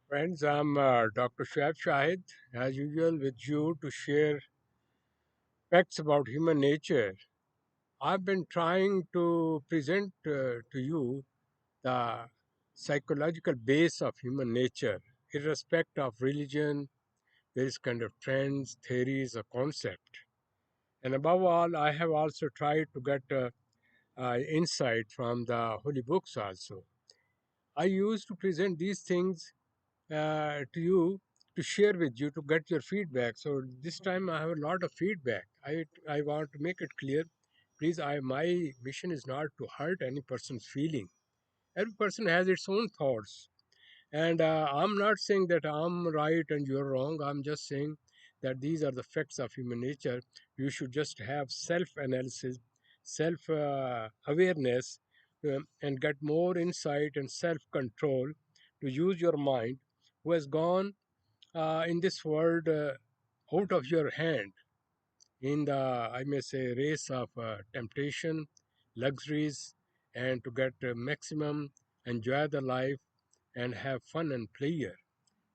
Friends, I'm Dr. Shuaib Shahid, as usual, with you to share facts about human nature. I've been trying to present to you the psychological base of human nature, irrespective of religion, various kind of trends, theories, or concept. And above all, I have also tried to get insight from the holy books also. I used to present these things to you to share with you to get your feedback. So this time I have a lot of feedback. I want to make it clear. Please, I my mission is not to hurt any person's feeling. Every person has its own thoughts, and I'm not saying that I'm right and you're wrong. I'm just saying that these are the facts of human nature. You should just have self-analysis, self-awareness, and get more insight and self-control to use your mind, who has gone in this world out of your hand in the, I may say, race of temptation, luxuries, and to get maximum, enjoy the life, and have fun and pleasure,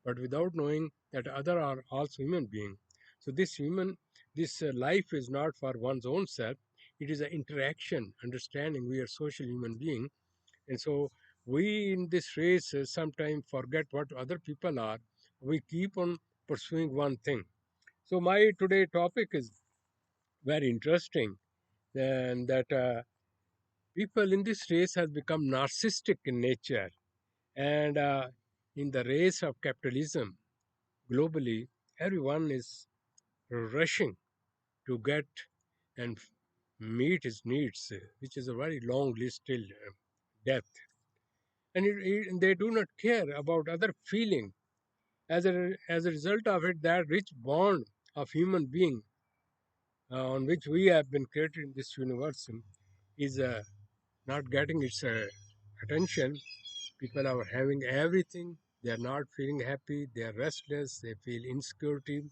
but without knowing that other are also human beings. So this life is not for one's own self. It is an interaction, understanding we are social human being, and so we in this race sometimes forget what other people are. We keep on pursuing one thing. So my today topic is very interesting, and that people in this race has become narcissistic in nature, and in the race of capitalism globally, everyone is rushing to get and meet his needs, which is a very long list till death. And they do not care about other feeling. As a result of it, that rich bond of human being on which we have been created in this universe is not getting its attention. People are having everything. They are not feeling happy. They are restless. They feel insecurity,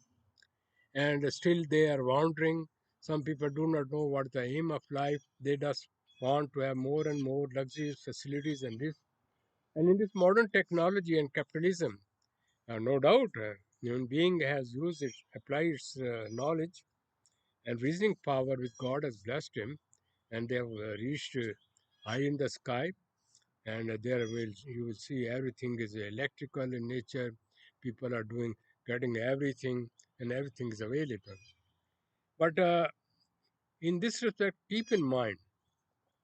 and still they are wandering. Some people do not know what the aim of life. They just want to have more and more luxuries, facilities, and this. And in this modern technology and capitalism, no doubt, human being has used it, applied its knowledge and reasoning power which God has blessed him, and they have reached high in the sky. And there will you will see everything is electrical in nature. People are doing getting everything, and everything is available. But in this respect, keep in mind,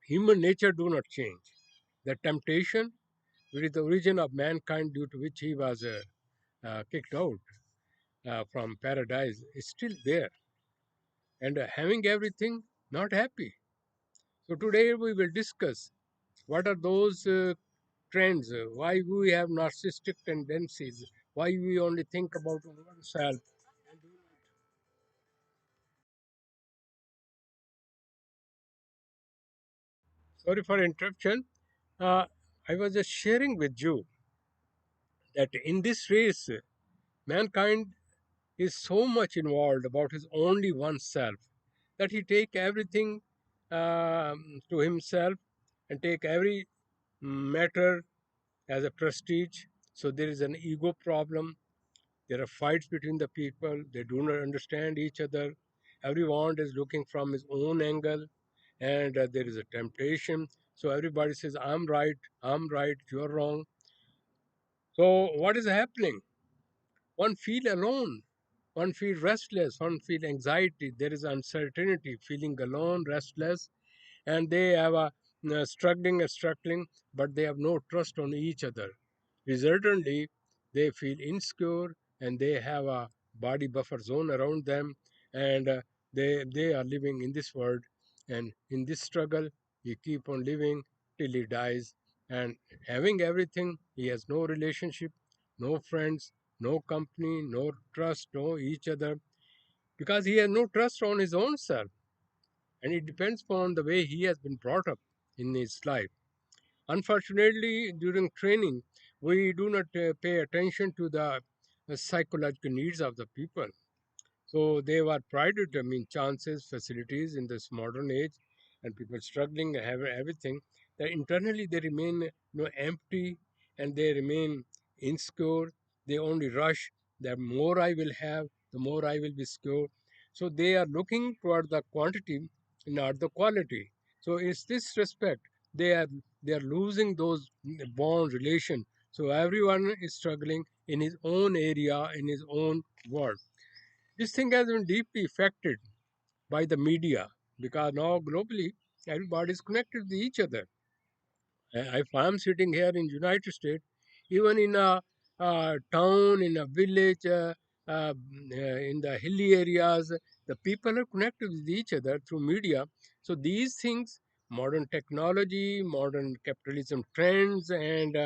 human nature do not change. The temptation, which is the origin of mankind, due to which he was kicked out from paradise, is still there, and having everything, not happy. So today we will discuss what are those trends, why we have narcissistic tendencies, why we only think about oneself. Sorry for interruption. Uh, I was just sharing with you that in this race, mankind is so much involved about his only oneself that he take everything to himself and take every matter as a prestige. So there is an ego problem. There are fights between the people. They do not understand each other. Everyone is looking from his own angle, and there is a temptation. So everybody says, I'm right, you're wrong. So what is happening? One feel alone. One feel restless. One feel anxiety. There is uncertainty, feeling alone, restless, and they have a struggling and struggling, but they have no trust on each other. Resultantly, they feel insecure, and they have a body buffer zone around them, and they are living in this world, and in this struggle he keep on living till he dies, and having everything, he has no relationship, no friends, no company, no trust, no each other, because he has no trust on his own self, and it depends upon the way he has been brought up in his life. Unfortunately, during training, we do not pay attention to the psychological needs of the people. So they were prided, I mean, chances, facilities in this modern age, and people struggling, have everything. That internally they remain empty, and they remain insecure, They only rush. The more I will have, the more I will be secure. So they are looking toward the quantity, not the quality. So it's this respect they are they are losing those bond relation. So everyone is struggling in his own area, in his own world. This thing has been deeply affected by the media because now globally everybody is connected with each other. If I'm sitting here in United States, even in a, town, in a village, in the hilly areas, the people are connected with each other through media. So these things, modern technology, modern capitalism trends, and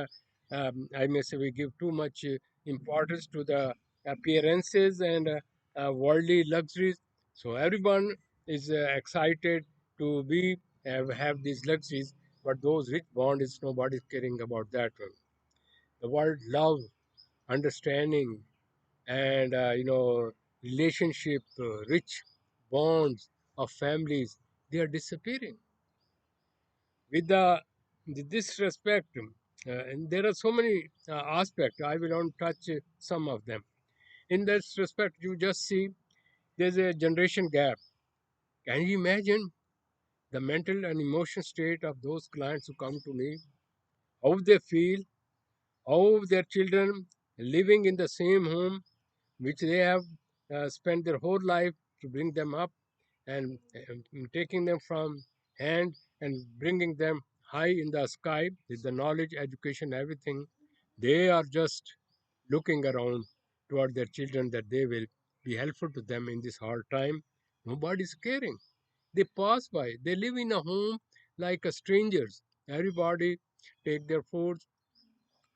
I may say we give too much importance to the appearances and worldly luxuries. So everyone is excited to have these luxuries, but those rich bond is nobody's caring about that one. The word love, understanding, and relationship, rich bonds of families, they are disappearing with the disrespect. And there are so many aspects. I will only touch some of them. In this respect, you just see there's a generation gap. Can you imagine the mental and emotional state of those clients who come to me? How they feel, how their children living in the same home which they have spent their whole life to bring them up, and taking them from hand and bringing them high in the sky with the knowledge, education, everything. They are just looking around toward their children that they will be helpful to them in this hard time. Nobody's caring. They pass by. They live in a home like a strangers. Everybody take their food,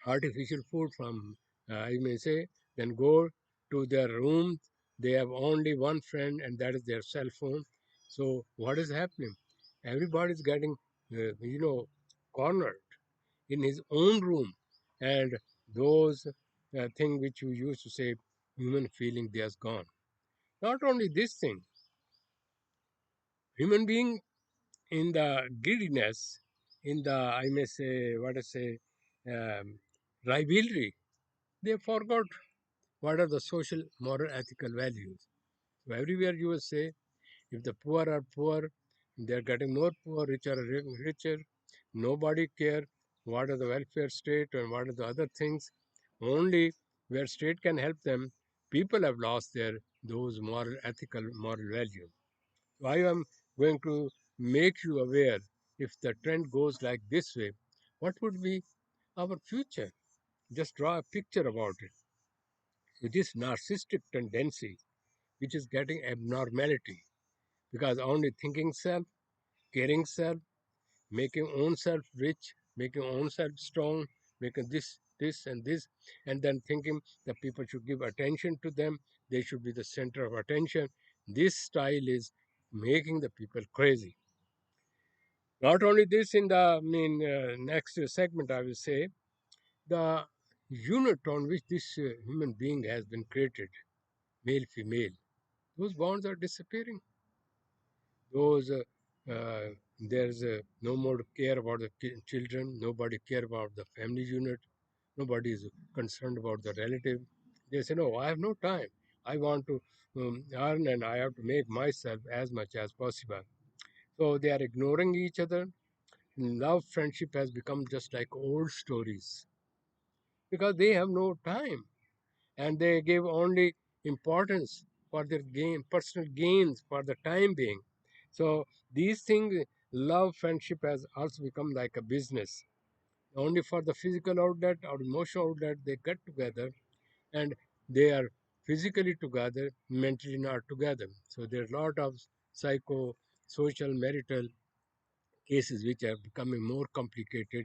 artificial food from, I may say, then go to their room. They have only one friend, and that is their cell phone. So, what is happening? Everybody is getting, cornered in his own room, and those thing which you used to say, human feeling, they has gone. Not only this thing, human being in the greediness, in the, I may say, what I say, um, rivalry, they forgot what are the social, moral, ethical values. So everywhere you will say, if the poor are poor, they are getting more poor, richer are richer. Nobody care what are the welfare state and what are the other things. Only where state can help them, people have lost their those moral, ethical, moral values. So I am going to make you aware if the trend goes like this way, what would be our future? Just draw a picture about it. So this narcissistic tendency, which is getting abnormality, because only thinking self, caring self, making own self rich, making own self strong, making this, and then thinking that people should give attention to them, they should be the center of attention. This style is making the people crazy. Not only this, in the next segment, I will say the unit on which this human being has been created, male, female, those bonds are disappearing. Those there's no more care about the children. Nobody care about the family unit. Nobody is concerned about the relative. They say, no, I have no time. I want to earn, and I have to make myself as much as possible. So they are ignoring each other. Love, friendship has become just like old stories because they have no time, and they give only importance for their gain, personal gains for the time being. So these things, love, friendship has also become like a business. Only for the physical outlet or emotional outlet, they get together, and they are physically together, mentally not together. So there are a lot of psycho, social, marital cases which are becoming more complicated.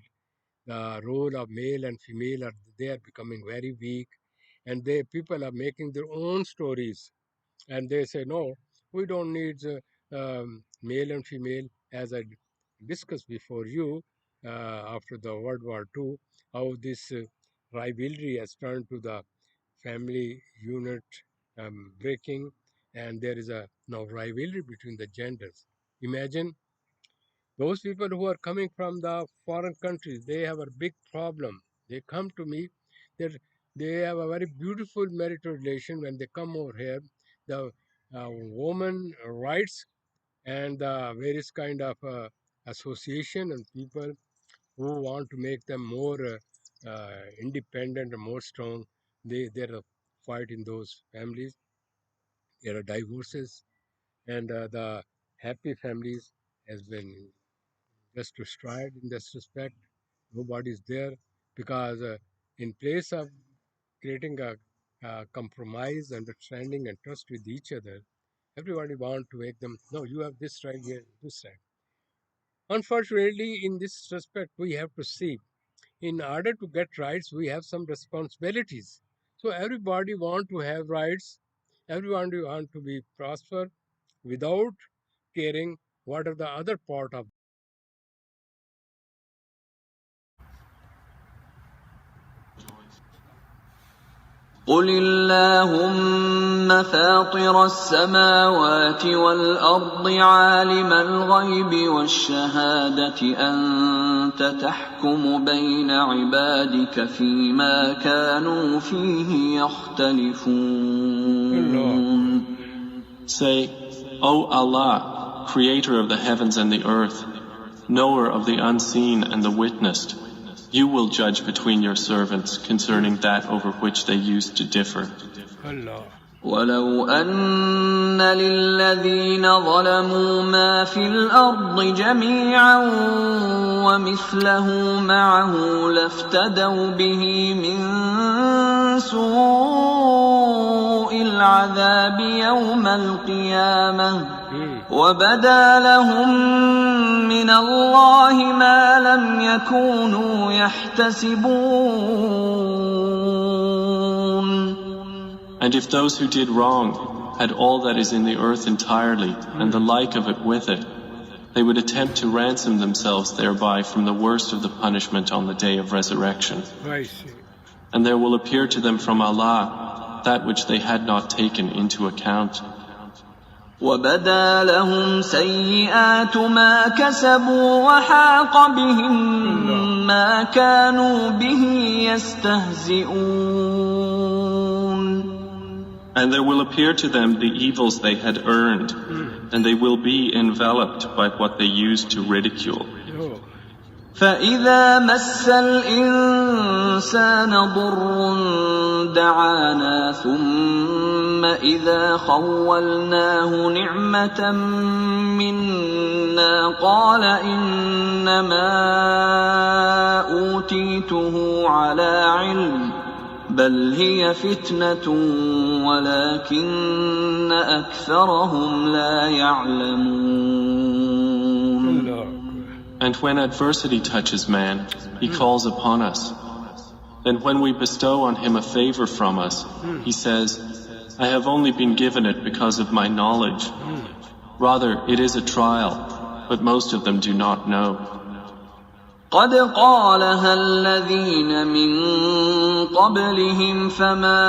The role of male and female are they are becoming very weak, and they people are making their own stories, and they say no, we don't need male and female. As I discussed before you, after the World War II, how this rivalry has turned to the family unit breaking, and there is a now rivalry between the genders. Imagine those people who are coming from the foreign countries, they have a big problem. They come to me, they're They have a very beautiful marital relation. When they come over here, the woman rights and the various kind of association and people who want to make them more independent and more strong, there are fight in those families. There are divorces, and the happy families has been just destroyed in this respect. Nobody is there because in place of creating a compromise, understanding, and trust with each other, everybody want to make them, no, you have this right, here, this right. Unfortunately, in this respect, we have to see, in order to get rights, we have some responsibilities. So everybody want to have rights, everyone want to be prosper without caring what are the other part of. قل اللهم فاطر السماوات والأرض عالم الغيب والشهادة أنت تحكم بين عبادك فيما كانوا فيه يختلفون. Say, O Allah, creator of the heavens and the earth, knower of the unseen and the witnessed, you will judge between your servants concerning that over which they used to differ. Allah. ولو أن للذين ظلموا ما في الأرض جميعا ومثله معه لافتدوا به من سوء العذاب يوم القيامة وبدا لهم من الله ما لم يكونوا يحتسبون. And if those who did wrong had all that is in the earth entirely, and the like of it with it, they would attempt to ransom themselves thereby from the worst of the punishment on the day of resurrection. And there will appear to them from Allah that which they had not taken into account. وَبَدَا لَهُمْ سَيِّئَاتُ مَا كَسَبُوا وَحَاقَ بِهِم مَّا كَانُوا بِهِ يَسْتَهْزِئُونَ. And there will appear to them the evils they had earned, and they will be enveloped by what they used to ridicule. فَإِذَا مَسَّ الْإِنسَانَ ضُرٌّ دَعَانَا ثُمَّ إِذَا خَوَّلْنَاهُ نِعْمَةً مِنَّا قَالَ إِنَّمَا أُوتِيتُهُ عَلَى عِلْمٍ بَلْ هِيَ فِتْنَةٌ وَلَكِنَّ أَكْثَرَهُمْ لَا يَعْلَمُونَ. And when adversity touches man, he calls upon us. Then when we bestow on him a favor from us, he says, I have only been given it because of my knowledge. Rather, it is a trial, but most of them do not know. قد قالها الذين من قبلهم فما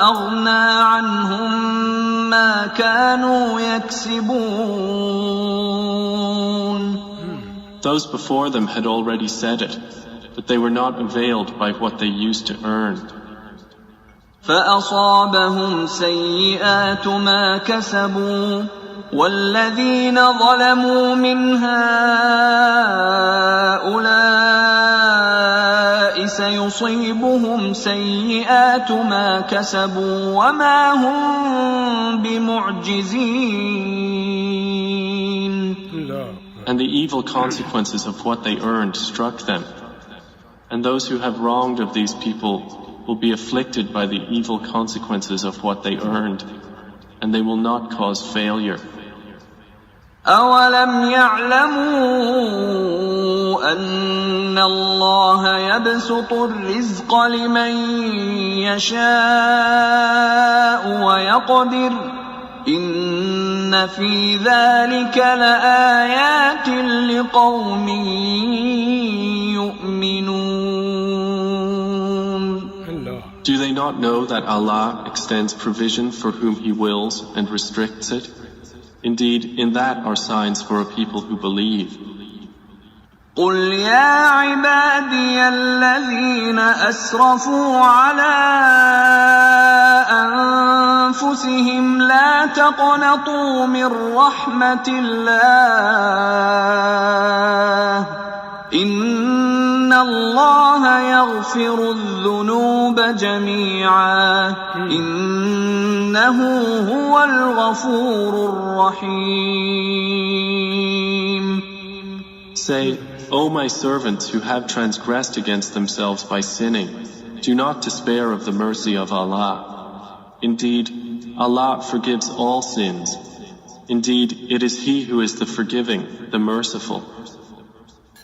أغنى عنهم ما كانوا يكسبون. Those before them had already said it, but they were not availed by what they used to earn. فأصابهم سيئات ما كسبوا والذين ظلموا من هؤلاء سيصيبهم سيئات ما كسبوا وما هم بمعجزين. And the evil consequences of what they earned struck them. And those who have wronged of these people will be afflicted by the evil consequences of what they earned, and they will not cause failure. أَوَلَمْ يَعْلَمُوا أَنَّ اللَّهَ يَبْسُطُ الرِّزْقَ لِمَن يَشَاءُ وَيَقْدِرُ إِنَّ فِي ذَلِكَ لَآيَاتٍ لِقَوْمٍ يُؤْمِنُونَ. Do they not know that Allah extends provision for whom He wills and restricts it? Indeed, in that are signs for a people who believe. قل يا عبادي الذين أسرفوا على أنفسهم لا تقنطوا من رحمة الله إن الله يغفر الذنوب جميعا إنه هو الغفور الرحيم. Say, O my servants who have transgressed against themselves by sinning, do not despair of the mercy of Allah. Indeed, Allah forgives all sins. Indeed, it is He who is the forgiving, the merciful.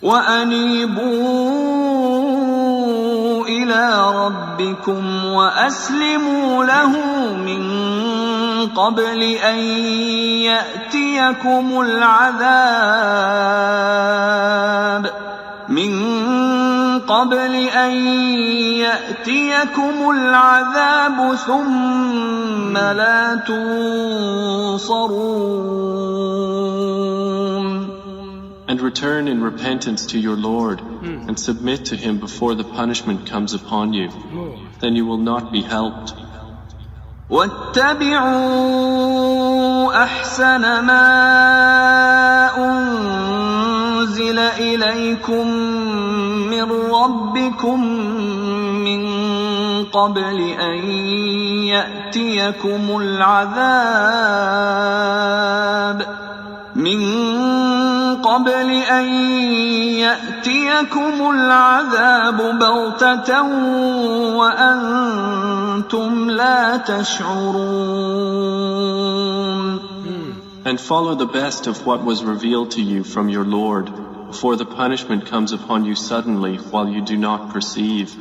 وَأَنِيبُوا إِلَى رَبِّكُمْ وَأَسْلِمُوا لَهُ مِن قَبْلِ أَن يَأْتِيَكُمُ الْعَذَابُ ثُمَّ لَا تُنصَرُونَ. And return in repentance to your Lord, and submit to Him before the punishment comes upon you. Then you will not be helped. وَاتَّبِعُوا أَحْسَنَ مَا أُنزِلَ إِلَيْكُم مِّن رَّبِّكُم مِّن قَبْلِ أَن يَأْتِيَكُمُ الْعَذَابُ بَغْتَةً وَأَنتُمْ لَا تَشْعُرُونَ. And follow the best of what was revealed to you from your Lord, before the punishment comes upon you suddenly while you do not perceive.